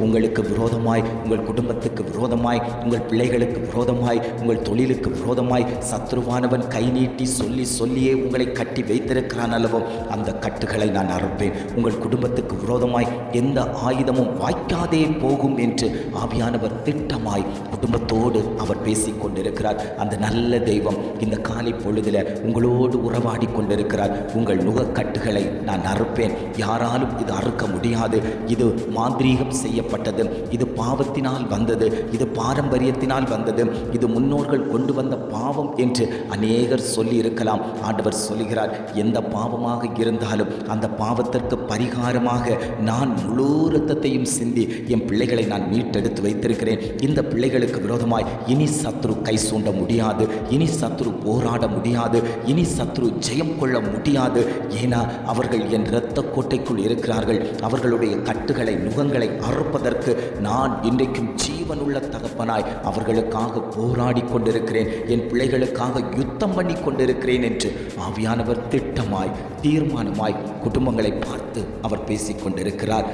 உங்களுக்கு விரோதமாய், உங்கள் குடும்பத்துக்கு விரோதமாய், உங்கள் பிள்ளைகளுக்கு விரோதமாய், உங்கள் தொழிலுக்கு விரோதமாய் சத்ருவானவன் கை நீட்டி சொல்லியே உங்களை கட்டி வைத்திருக்கிறான் அல்லவோ, அந்த கட்டுகளை நான் அறுப்பேன். உங்கள் குடும்பத்துக்கு விரோதமாய் எந்த ஆயுதமும் வாய்க்காதே போகும் என்று ஆவியானவர் திட்டமாய் குடும்பத்தோடு அவர் பேசிக் கொண்டிருக்கிறார். அந்த நல்ல தெய்வம் இந்த காலை பொழுதில் உங்களோடு உறவாடி கொண்டிருக்கிறார். உங்கள் நுகக்கட்டுகளை நான் அறுப்பேன். யாராலும் இது அறுக்க முடியாது. இது மாந்திரீகம் செய்யப்பட்டது, இது பாவத்தினால் வந்தது, இது பாரம்பரியத்தினால் வந்தது, இது முன்னோர்கள் கொண்டு வந்த பாவம் என்று அநேகர் சொல்லி இருக்கலாம். ஆண்டவர் சொல்லுகிறார், எந்த பாவமாக இருந்தாலும் அந்த பாவத்திற்கு பரிகாரமாக நான் முழு இரத்தத்தையும் சிந்தி என் பிள்ளைகளை நான் மீட்டெடுத்து வைத்திருக்கிறேன். இந்த பிள்ளைகளுக்கு விரோதமாய் இனி சத்ரு கை சூண்ட முடியாது, இனி சத்ரு போராட முடியாது, இனி சத்ரு ஜெயம் கொள்ள முடியாது. ஏன்னா அவர்கள் என் இரத்த கோட்டைக்குள் இருக்கிறார்கள். அவர்களுடைய கட்டுகளை நுகங்களை அறுப்பதற்கு நான் இன்றைக்கும் ஜீவனுள்ள தகப்பனாய் அவர்களுக்காக போராடி கொண்டிருக்கிறேன். என் பிள்ளைகளுக்காக யுத்தம் பண்ணி கொண்டிருக்கிறேன் என்று ஆவியானவர் திட்டமாய் தீர்மானமாய் குடும்பங்களை பார்த்து அவர் பேசிக் கொண்டிருக்கிறார்.